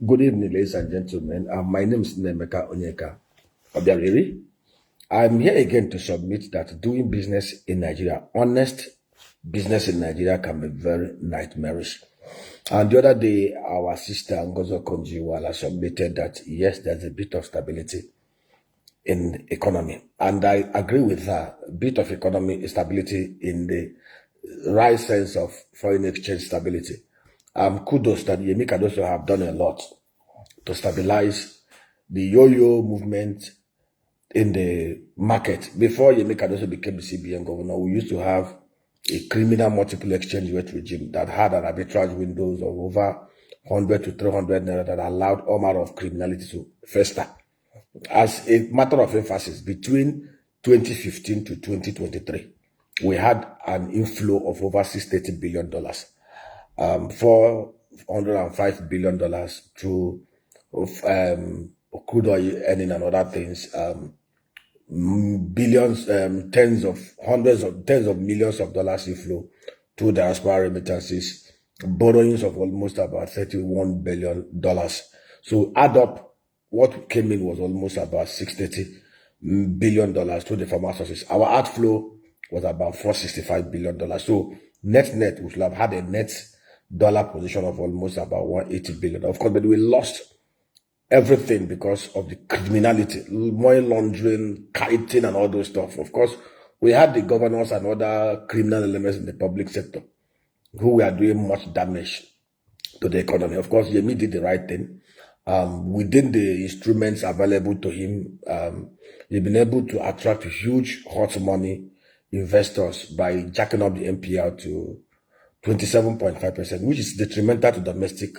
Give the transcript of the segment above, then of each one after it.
Good evening, ladies and gentlemen. My name is Nemeka Onyeka Obiariri. I'm here again to submit that doing business in Nigeria, honest business in Nigeria, can be very nightmarish. And the other day, our sister Ngozo Konjiwala submitted that yes, there's a bit of stability in economy, and I agree with her. A bit of economy stability in the right sense of foreign exchange stability. Kudos that Yemi Cardoso have done a lot to stabilize the yo-yo movement in the market. Before Yemi Cardoso became the CBN governor, we used to have a criminal multiple exchange rate regime that had an arbitrage windows of over 100 to 300 naira that allowed all manner of criminality to fester. As a matter of emphasis, between 2015 to 2023, we had an inflow of over $630 billion, $405 billion through crude oil earning and other things, billions, tens of millions of dollars inflow to diaspora remittances, borrowings of almost about $31 billion. So add up, what came in was almost about $630 billion to the former sources. Our outflow was about $465 billion. So net, we should have had a net dollar position of almost about $180 billion. Of course, but we lost everything because of the criminality, money laundering, kiting, and all those stuff. Of course, we had the governors and other criminal elements in the public sector who were doing much damage to the economy. Of course, Yemi did the right thing. Within the instruments available to him, he's been able to attract huge hot money investors by jacking up the NPL to 27.5%, which is detrimental to domestic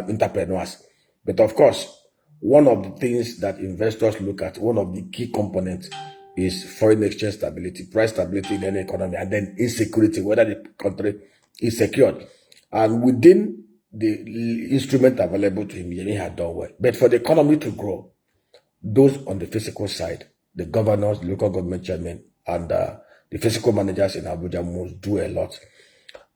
entrepreneurs. But of course, one of the things that investors look at, one of the key components, is foreign exchange stability, price stability in any economy, and then insecurity, whether the country is secured. And within the instrument available to him, Yemi had done well. But for the economy to grow, those on the physical side, the governors, the local government chairmen, and the physical managers in Abuja must do a lot.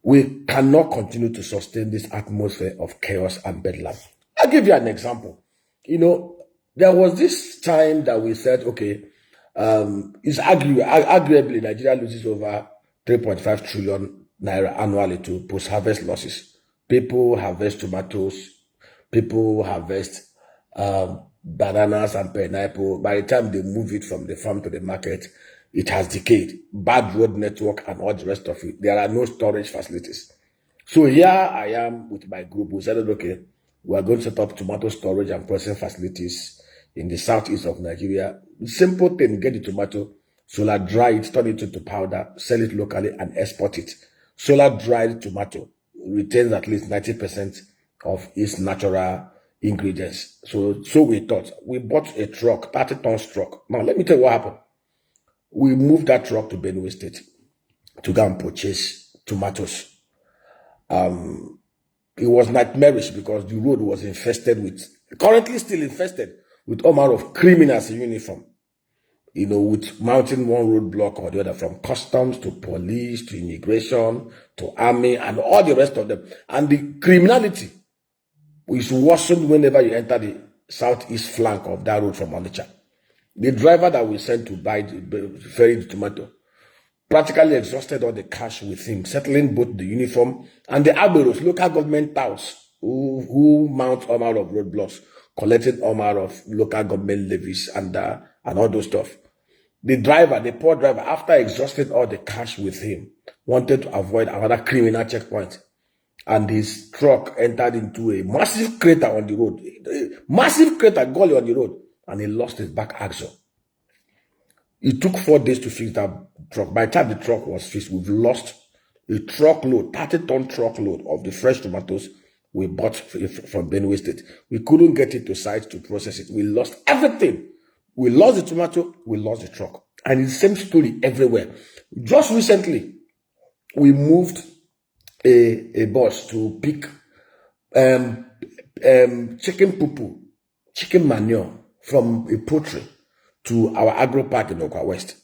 We cannot continue to sustain this atmosphere of chaos and bedlam. I'll give you an example. There was this time that we said, okay, it's arguably Nigeria loses over 3.5 trillion naira annually to post-harvest losses. People harvest tomatoes, people harvest bananas and pineapple. By the time they move it from the farm to the market, it has decayed. Bad road network and all the rest of it. There are no storage facilities. So here I am with my group. We said, okay, we are going to set up tomato storage and processing facilities in the southeast of Nigeria. Simple thing, get the tomato, solar dry it, turn it into powder, sell it locally and export it. Solar dried tomato retains at least 90% of its natural ingredients. So we thought. We bought a truck, 30-ton truck. Now, let me tell you what happened. We moved that truck to Benue State to go and purchase tomatoes. It was nightmarish because the road was infested with, currently still infested with all manner of criminals in uniform. With mounting one roadblock or the other, from customs to police to immigration to army and all the rest of them. And the criminality is worsened whenever you enter the southeast flank of that road from Onitsha. The driver that we sent to ferry the tomato practically exhausted all the cash with him, settling both the uniform and the aberos, local government touts, who mount all manner of roadblocks, collecting all manner of local government levies and all those stuff. The driver, the poor driver, after exhausting all the cash with him, wanted to avoid another criminal checkpoint. And his truck entered into a massive crater on the road. Massive crater, gully on the road. And he lost his back axle. It took 4 days to fix that truck. By the time the truck was fixed, we've lost a truckload, 30-ton truckload of the fresh tomatoes we bought from Benue State. We couldn't get it to site to process it. We lost everything. We lost the tomato, we lost the truck. And it's the same story everywhere. Just recently, we moved a bus to pick chicken poo, chicken manure from a poultry to our agro park in Okwa West.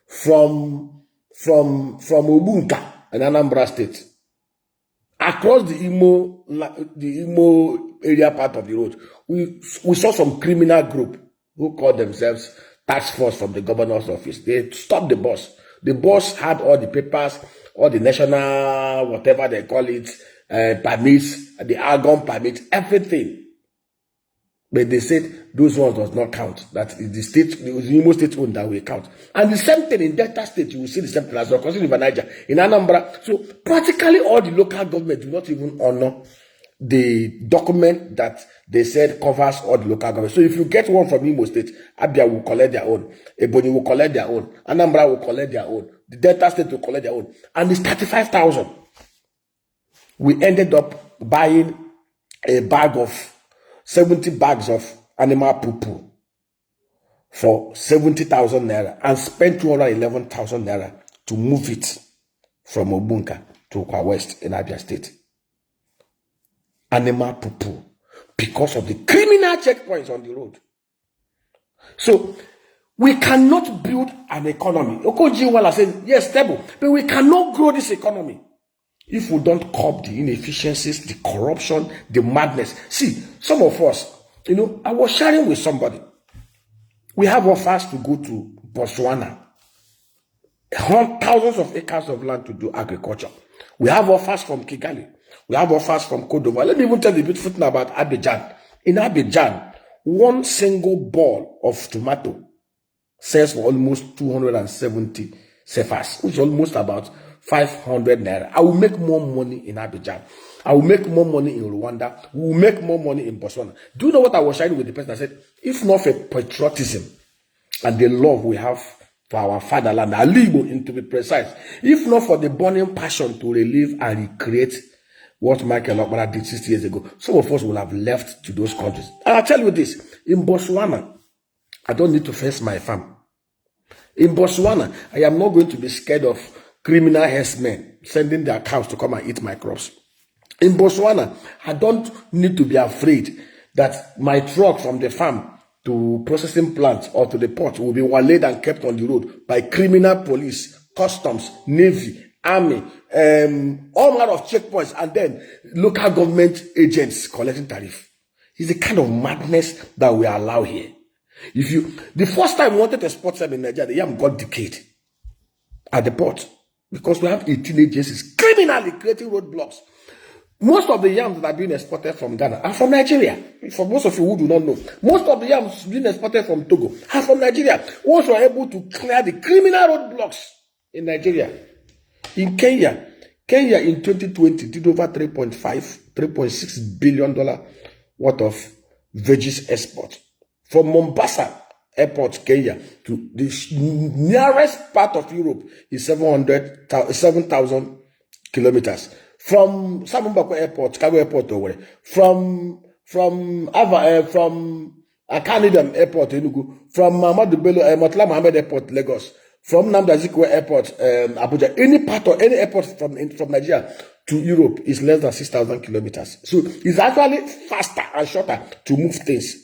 From Ubunka in Anambra State. across the Imo area part of the road, we saw some criminal group who called themselves task force from the governor's office. They stopped the bus. The bus had all the papers, all the national, whatever they call it, permits, the argon permits, everything. But they said those ones does not count. That is the state, the Imo state owned that will count. And the same thing in Delta State, you will see the same thing as well, considering River Niger, in Anambra. So practically all the local government do not even honor the document that they said covers all the local government. So if you get one from Imo State, Abia will collect their own, Ebonyi will collect their own, Anambra will collect their own, the Delta State will collect their own, and it's 35,000. We ended up buying a bag of 70 bags of animal poo-poo for 70,000 naira and spent 211,000 naira to move it from Obunka to Okwa West in Abia State. Animal poo-poo because of the criminal checkpoints on the road. So we cannot build an economy. Okojiwala said, yes, stable, but we cannot grow this economy if we don't curb the inefficiencies, the corruption, the madness. See, some of us, I was sharing with somebody. We have offers to go to Botswana. Thousands of acres of land to do agriculture. We have offers from Kigali. We have offers from Côte d'Ivoire. Let me even tell you a beautiful thing about Abidjan. In Abidjan, one single ball of tomato sells for almost 270 cefas, which is almost about 500 naira. I will make more money in Abidjan. I will make more money in Rwanda. We will make more money in Botswana. Do you know what I was sharing with the person? I said, if not for patriotism and the love we have for our fatherland, Alibo, and to be precise, if not for the burning passion to relive and recreate what Michael Okpara did 60 years ago, some of us will have left to those countries. And I'll tell you this, in Botswana, I don't need to fence my farm. In Botswana, I am not going to be scared of criminal herdsmen sending their cows to come and eat my crops. In Botswana, I don't need to be afraid that my truck from the farm to processing plant or to the port will be waylaid and kept on the road by criminal police, customs, navy, army, all manner of checkpoints, and then local government agents collecting tariff. It's the kind of madness that we allow here. The first time we wanted to export them in Nigeria, the yam got decayed at the port because we have 18 agencies criminally creating roadblocks. Most of the yams that are being exported from Ghana are from Nigeria. For most of you who do not know, most of the yams being exported from Togo are from Nigeria. Once we are able to clear the criminal roadblocks in Nigeria. In Kenya in 2020 did over $3.6 billion worth of veggies export. From Mombasa Airport, Kenya, to the nearest part of Europe is 7,000 kilometers. From Samumbako Airport, Chicago Airport, from Akanidam Airport, Enugu, from Mamadu Bello, Murtala Mohammed Airport, Lagos, from Nnamdi Azikiwe Airport, Abuja, any airport from Nigeria to Europe is less than 6,000 kilometers. So it's actually faster and shorter to move things.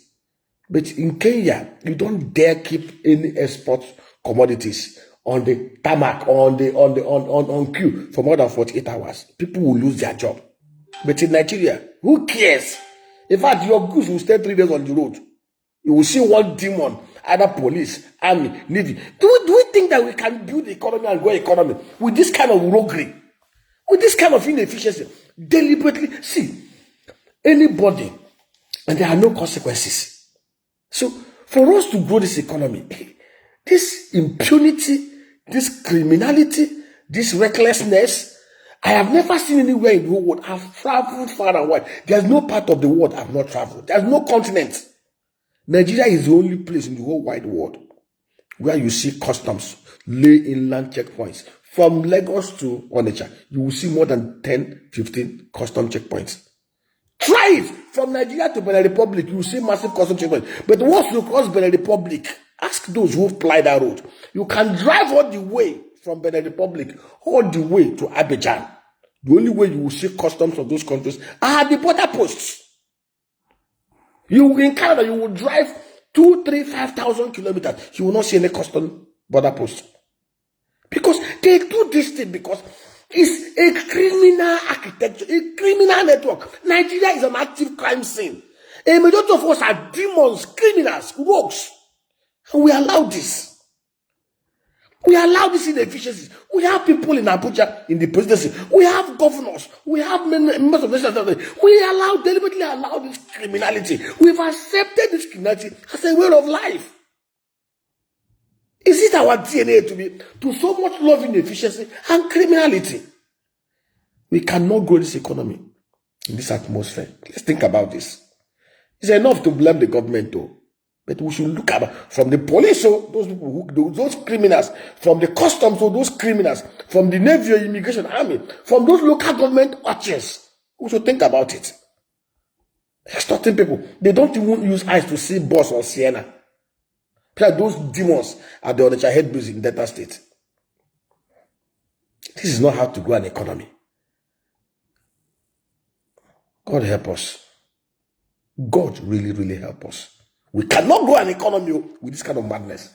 But in Kenya, you don't dare keep any export commodities on the tarmac or on queue for more than 48 hours. People will lose their job. But in Nigeria, who cares? In fact, your goods will stay 3 days on the road. You will see one demon, either police, army, navy. Do we think that we can build the economy and grow economy with this kind of roguery, with this kind of inefficiency? Deliberately, see, anybody, and there are no consequences. So, for us to grow this economy, this impunity, this criminality, this recklessness, I have never seen anywhere in the whole world. I've traveled far and wide. There's no part of the world I've not traveled. There's no continent. Nigeria is the only place in the whole wide world where you see customs lay inland checkpoints. From Lagos to Onitsha, you will see more than 10, 15 custom checkpoints. Try it! From Nigeria to Benin Republic, you will see massive custom checkpoints. But once you cross Benin Republic, ask those who fly that road. You can drive all the way from Benin Republic all the way to Abidjan. The only way you will see customs of those countries are the border posts. In Canada, you will drive 2, 3, 5,000 kilometers. You will not see any custom border posts. Because they do this thing because It's a criminal architecture, a criminal network. Nigeria is an active crime scene. A majority of us are demons, criminals, rogues. And we allow this. We allow these inefficiencies. We have people in Abuja, in the presidency. We have governors. We have members of the national assembly. We deliberately allow this criminality. We've accepted this criminality as a way of life. Is it our DNA to so much love inefficiency and criminality? We cannot grow this economy in this atmosphere. Let's think about this. It's enough to blame the government though. But we should look at from the police, so those people those criminals, from the customs, so those criminals, from the Navy or Immigration Army, from those local government archers. We should think about it. Extorting people. They don't even use eyes to see Boss or Sienna. Those demons are the Onitsha head breeze in Delta State. This is not how to grow an economy. God help us. God really, really help us. We cannot grow an economy with this kind of madness.